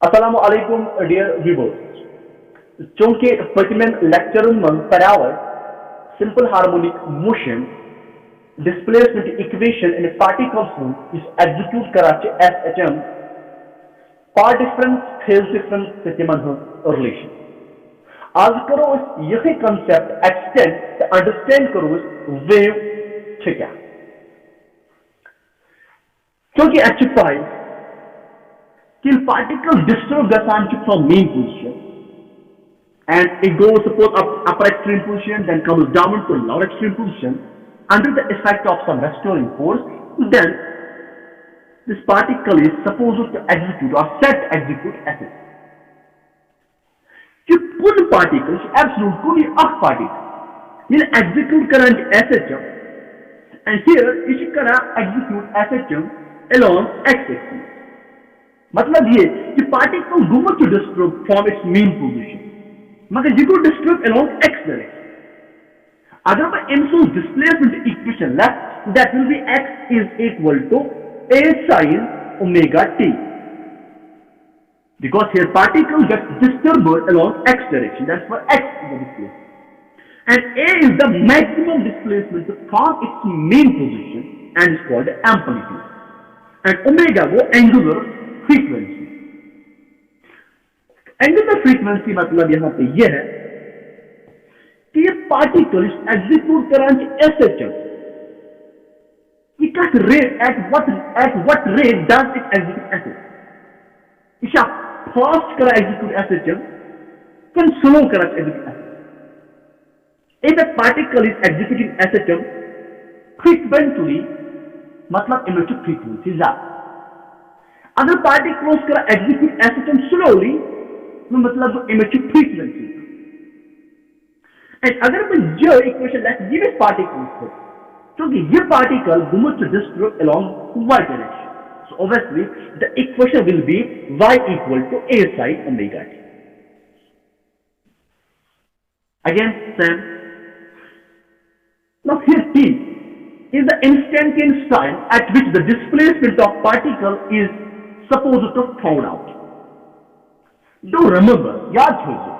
Assalamu alaikum, dear viewers. चूंकि पतिमें लेक्चरन मन पढ़ावे simple harmonic motion displacement equation in a particle is execute कराचे SHM part difference phase difference से तिमन relation. आज करो यही concept extend to understand करो wave छे क्या. क्योंकि actually कि particle disturb गसान from main position and it goes suppose up upper extreme position then comes down to lower extreme position under the effect of some restoring force, then this particle is supposed to execute or set to execute effect. कि कुल particle absolute कोई एक particle ये execute करने SHM and here इसी करा execute SHM along x-axis. मतलब ये कि particle do not disturb from its main position, मगर ये को disturb along x direction. अगर मैं INSO displacement equation left, that will be x is equal to a sin omega t, because here particle gets disturbed along x direction. That's why x is the displacement, and a is the maximum displacement from its main position and is called amplitude, and omega वो angular frequency. Angular frequency मतलब यहाँ पे ये है कि ये particle execute कराने SHM at rate at what rate does it execute SHM? इसे fast करा execute SHM can slow करा execute SHM. If a particle is executing SHM frequently मतलब इमेजिक frequency ज़्यादा. अगर पार्टिकल्स का एग्जीक्यूट SHM स्लोली तो मतलब इमेजिक फ्रीक्वेंसी. एंड अगर मैं ये इक्वेशन लेट गिव इस पार्टिकल को, क्योंकि ये particle move to distribute along y direction, so obviously the equation will be y equal to a sin omega t. Again same. Now here t is the instantaneous time at which the displacement of particle is supposed to found out. Do remember, याद कीजिए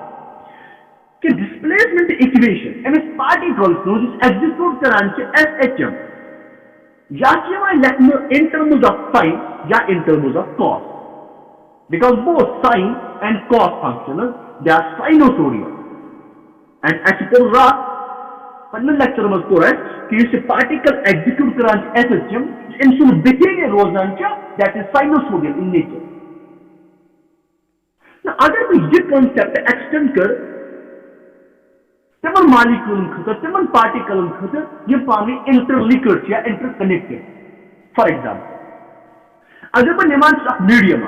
कि displacement equation M particles को जिस execute कराने SHM या कि हमारे लिखने in terms of sin या in terms of cos, because both sin and cos functions they are sinusoidal, and actually पन्ने लेक्चर में तो है कि इसे पार्टिकल एग्जीक्यूट कराने SHM इनसे दिखेंगे रोजाना that is sinusoidal in nature. Now अगर मैं ये concept extend कर तमन molecule खतर तमन particle खतर ये पानी interlinked या interconnected. For example, अगर मैं निमान सब medium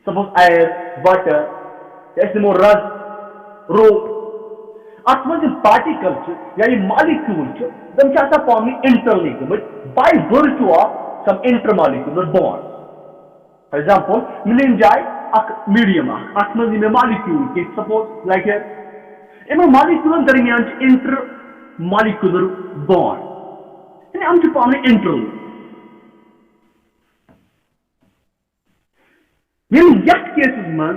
suppose air, water, जैसे मोर रस, rope, अथवा जो particles या ये molecule them चाहता पानी interlinked, but by virtue of some intermolecular bonds. For example, मिलें जाए एक medium अथवा जिसमें molecule के suppose like here, इनमें molecule दरमियान intermolecular bond, इन्हें हम जो पानी interlink. ये यह cases में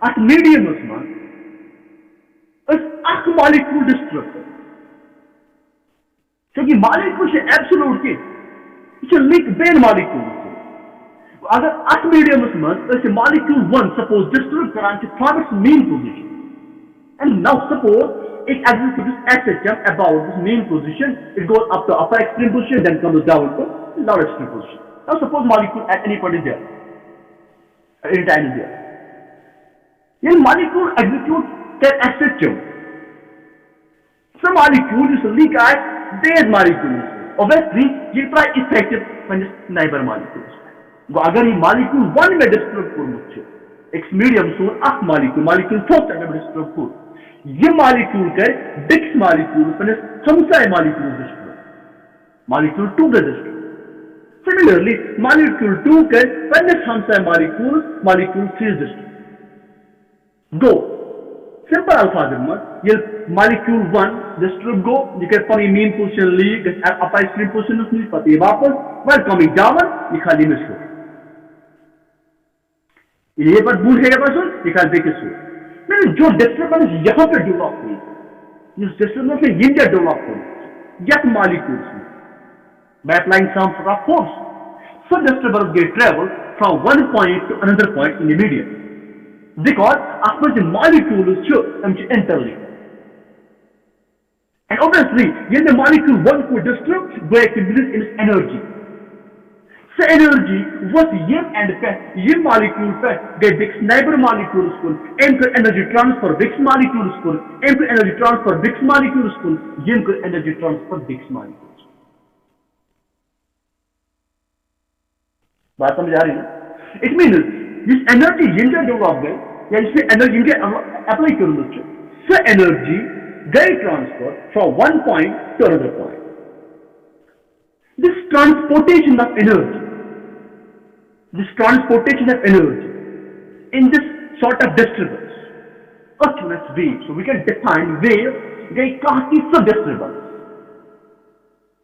एक medium में इस एक molecule disturb, क्योंकि molecule से absolute के इसे link बेन molecule से. अगर एक medium में इसे molecule one suppose disturb कराने from its main position, and now suppose it executes SHM about this main position, it goes up to upper extreme position, then comes down to lower extreme position. Now suppose molecule at any point is there, any time is there. This molecule executes their SHM. Some molecule is leak at their molecules. Obviously, ये try effective when it's neighbor molecules. वो अगर ये molecule one में disturb कर मुझे, एक medium सोर एक molecule fourth में disturb कर, ये molecule कर Dix molecule when it's समसाय molecule disturb, molecule two का disturb. Similarly, molecule two कर when it's समसाय molecule three disturb. Go. Simple alphabet में ये molecule one disturb go, you can find main position leak, upper extreme position उसमें पति वापस, while coming down ये खाली miss हो. ये पर बूढ़ है पासून निकाल दे किसको मैंने जो डिस्टर्बेंस यहाँ पे डेवलप हुई इस डिस्टर्बेंस में ये क्या डेवलप हुई यत मॉलिक्यूल्स में by applying some sort of force. So disturbance get travel from one point to another point in the medium. Because after the molecules interlinked. And obviously, when the molecule one could disturb, they accumulate in its energy. So energy was yin and fat, yin molecule fat, they Bix neighbor molecules full, enter energy transfer Bix molecules full, enter energy transfer Bix molecules full, yin energy transfer Bix molecules. बात समझ आ रही है it mean जिस energy जिनका develop गए या इसमें एनर्जी के अप्लाई करूंगा सो एनर्जी गई transfer from one point to another point this transportation of energy in this sort of disturbance accurate wave so we can define wave गई काफी सब डिस्टर्बेंस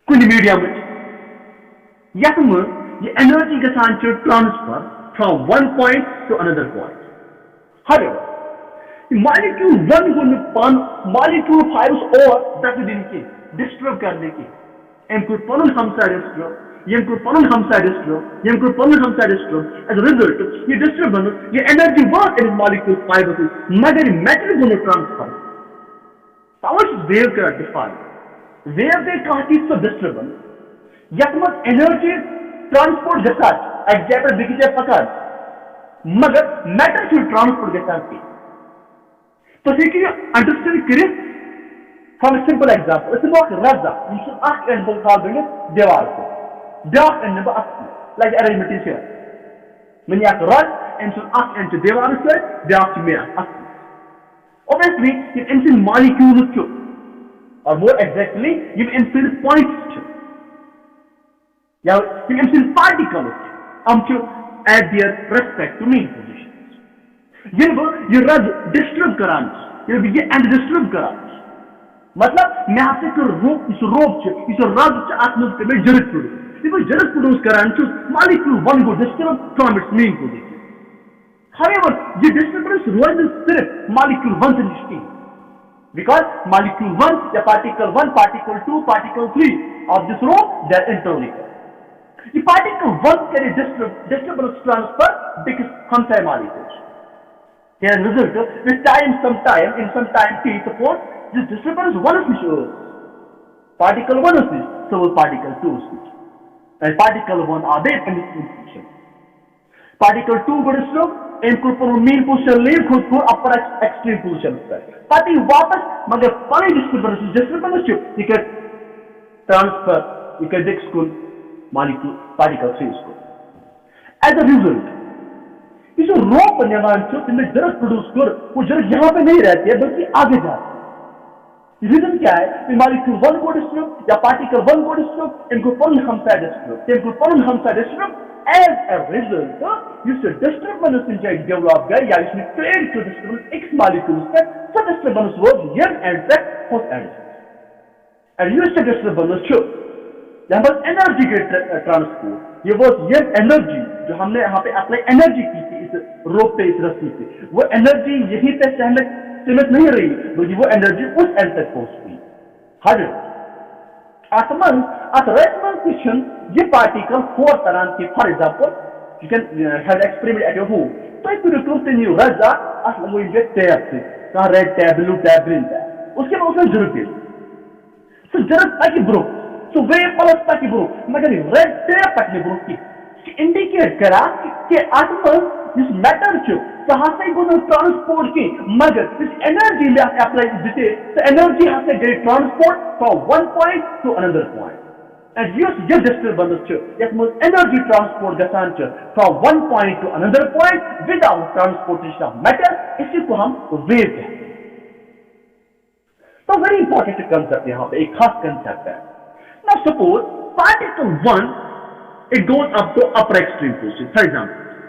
कुछ मीडियम यथ ये energy गसान transfer from one point to another point. However, molecule one को molecule 5 और 10 दिन के disturb करने के इनको पनुन हमसा disturb इनको पनुन हमसा disturb इनको Panun हमसा disturb as a result ये disturbance ये energy work in molecule 5 को मगर metal को transfer how is wave का define wave के काफी सब disturbance यकमत energy ट्रांसपोर्ट गसा एग्जैक्ट दिखे पकड़ मगर मैटर से ट्रांसपोर्ट गसा तो देखिए अंडरस्टैंड करें फॉर सिंपल एग्जांपल इस वक्त रजा इस आख एंड बल था देने दीवार से ब्याक एंड बल लाइक अरेंजमेंट इज मन या रज एंड सो आख एंड दीवार से ब्याक में obviously ये इनसे मॉलिक्यूल क्यों और मोर एग्जैक्टली ये इनसे पॉइंट्स या इनसे particles at their respective mean positions ये रज डिस्टर्ब करान ये एंड डिस्टर्ब करान मतलब मैं आपसे रोप इस रज आत्मज के में जरूरत प्रोड्यूस ये जरूरत प्रोड्यूस करान मॉलिक्यूल वन को disturb from its main position however ये डिस्टर्बेंस रोज सिर्फ मॉलिक्यूल वन से डिस्टिंक्ट because molecule 1 या particle 1 particle 2 particle 3 of this row they are interlinked the particle 1 can disturbance transfer because हमसे molecules as a result with time in some time t suppose this disturbance 1 is which particle 1 is this so particle 2 is which and particle 1 are there in this position particle 2 को disturb इनको पर mean position ले खुद को upper extreme position पर party वापस मगर पानी disturbance ये can transfer ये can disk को molecule particle 3 को as a result इस रोप निर्माण जिनमें जरूरत प्रोड्यूस कर वो जरूरत यहाँ पे नहीं रहती है बल्कि आगे जाती है रीजन क्या है मॉलिक्यूल 1 को डिस्टर्ब या पार्टिकल 1 को डिस्टर्ब इनको पन हमसा डिस्टर्ब as a result इस डिस्टर्बेंस इनका डेवलप गया या इसमें क्रिएट जो डिस्टर्बेंस x मॉलिक्यूल्स का सब disturbance was yin and that post and use disturbance यहाँ पर एनर्जी के ट्रांसपोर्ट ये वो ये एनर्जी जो हमने यहाँ पे अप्लाई एनर्जी की थी इस रोप पे इस रस्सी पे वो एनर्जी यहीं पे सीमित नहीं रही बल्कि वो एनर्जी उस एंड तक पहुंच गई हर आत्मन ये पार्टिकल 4 तरह के for example you can have experiment at your home तो एक टूटते न्यू रजा असल वो ये टैब से कहाँ red tab blue tab green tab उसके बाद उसमें जरूरत है तो जरूरत ताकि ब्रो तो वे पलट ताकि ब्रो मगर रेड टैब तक ने ब्रो की इंडिकेट करा कि आत्मन जिस मैटर जो कहाँ से गुना ट्रांसपोर्ट की मगर इस एनर्जी में अप्लाई देते तो एनर्जी यहाँ से गई transport from one point to another point and ये डिस्टर्बेंस यस मज एनर्जी ट्रांसपोर्ट गसान from one point to another point without transportation of matter इसी को हम वेव कहते हैं तो वेरी इंपॉर्टेंट कंसेप्ट यहाँ पे एक खास कंसेप्ट है now suppose particle 1 it goes up to upper extreme position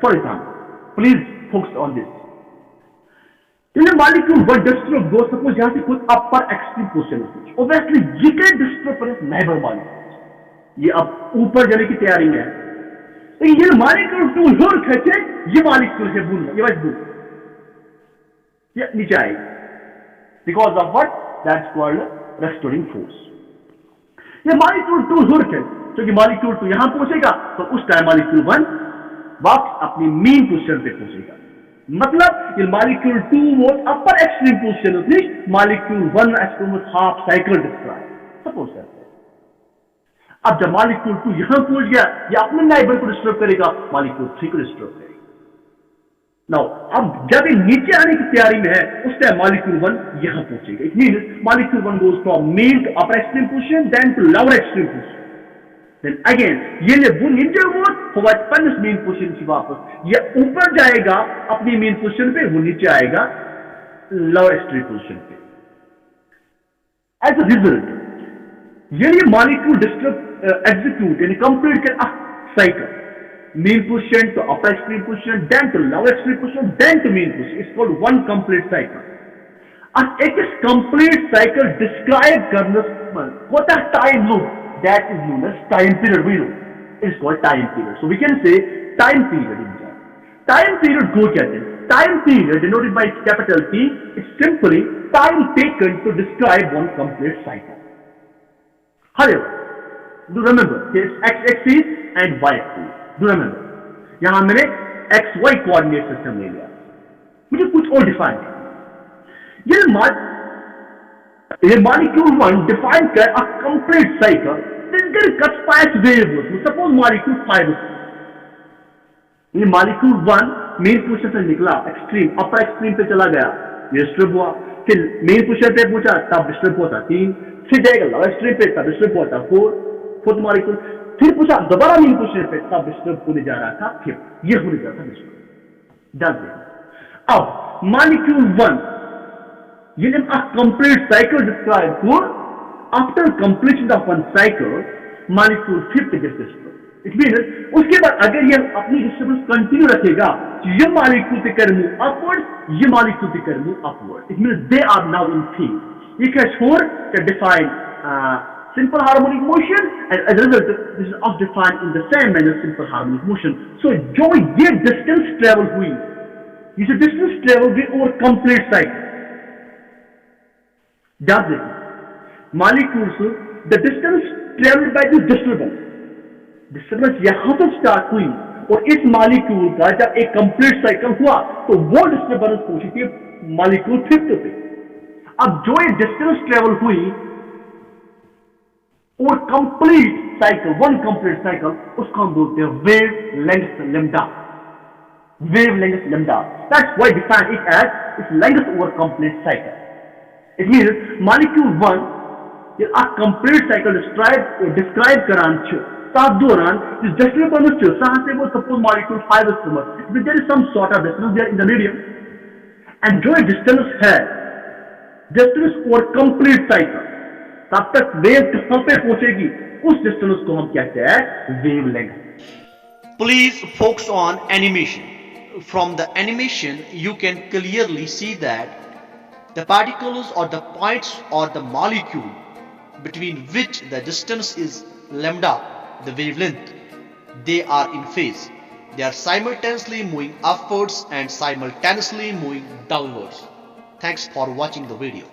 for example please focus on this in a molecule one disturb goes suppose यहाँ से कुछ upper extreme position है obviously ये can disturb पर neighbor molecule ये अब ऊपर जाने की तैयारी में है ये molecule टू हर खचे ये molecule से बुन ये बस बुन ये नीचे आएगा because of what that's called restoring force. ये molecule टू हर खचे क्योंकि molecule टू यहाँ पहुंचेगा तो उस टाइम molecule 1 वापस अपनी मेन पोजीशन पे पहुंचेगा. मतलब ये molecule 2 was upper extreme position of this molecule 1 extreme half cycle describe. Suppose that. अब जब molecule 2 यहां पहुंच गया ये अपने नाइबर को डिस्टर्ब करेगा molecule 3 को डिस्टर्ब करेगा. नाउ अब जब ये नीचे आने की तैयारी में है उस टाइम molecule 1 यहां पहुंचेगा. It means molecule 1 goes from main to upper extreme position then to lower extreme position. Then again ये वो नीचे वो पन्नस मेन पोजीशन से वापस ये ऊपर जाएगा अपनी मेन पोजीशन पे वो नीचे आएगा लोअर एक्सट्रीम पोजीशन पे. एज अ रिजल्ट ये मॉलिक्यूल डिस्टर्ब एग्जीक्यूट यानी कंप्लीट कर cycle mean position to upper extreme position then to lower extreme position then to mean position. It's called one complete cycle. अब एक complete cycle describe करने कोता time loop that is known as time period. We know it is called time period. So we can say time period in that. Time period go कहते हैं. Time period denoted by capital T is simply time taken to describe one complete cycle. However, do remember it's x-axis and y-axis. Do remember. यहाँ मैंने x-y coordinate system ले लिया. मुझे कुछ और define करना. ये molecule 1 define कर a complete cycle. Then cuts past variables. Suppose molecule 5 ये molecule 1 main पोजीशन से निकला एक्सट्रीम अपर एक्सट्रीम पे चला गया ये डिस्टर्ब हुआ. फिर मेन पोजीशन पे पहुंचा तब डिस्टर्ब होता 3. फिर जाएगा लोअर एक्सट्रीम पे तब डिस्टर्ब होता 4. फोर्थ मॉलिक्यूल फिर पूछा दोबारा मेन पोजीशन पे तब डिस्टर्ब होने जा रहा था. फिर ये होने जा रहा था डिस्टर्ब. ध्यान दें अब molecule 1 ये a complete cycle described for after completion of one cycle molecule 5 gets destroyed. It means उसके बाद अगर ये अपनी डिस्टर्बेंस कंटिन्यू रखेगा ये molecule से कर मूव अपवर्ड ये molecule से कर move upward. It means they are now in phase. ये क्या छोड़ can define simple harmonic motion and as a result this is also defined in the same manner simple harmonic motion. So जो ये distance travel हुई ये distance travel हुई over complete cycle. Does it? Molecules, the distance traveled by the disturbance यहां से start हुई और इस मॉलिक्यूल का जब एक कंप्लीट साइकिल हुआ तो वो डिस्टर्बेंस पहुंची थी मॉलिक्यूल 5 पे. अब जो ये डिस्टेंस ट्रेवल हुई और complete cycle one complete cycle उसको हम बोलते हैं wavelength lambda. Wavelength lambda. That's why define it as it's length over complete cycle. It means molecule 1 ये a complete cycle describe करान छो ताप दौरान इस disturbance छो सहाँ से वो suppose molecule 5 इस्तेमाल if there is some sort of distance there in the medium and जो distance है distance और complete cycle तब तक wave कहाँ पे पहुँचेगी उस distance को हम कहते हैं wavelength. Please focus on animation. From the animation you can clearly see that the particles or the points or the molecule between which the distance is lambda, the wavelength, they are in phase. They are simultaneously moving upwards and simultaneously moving downwards. Thanks for watching the video.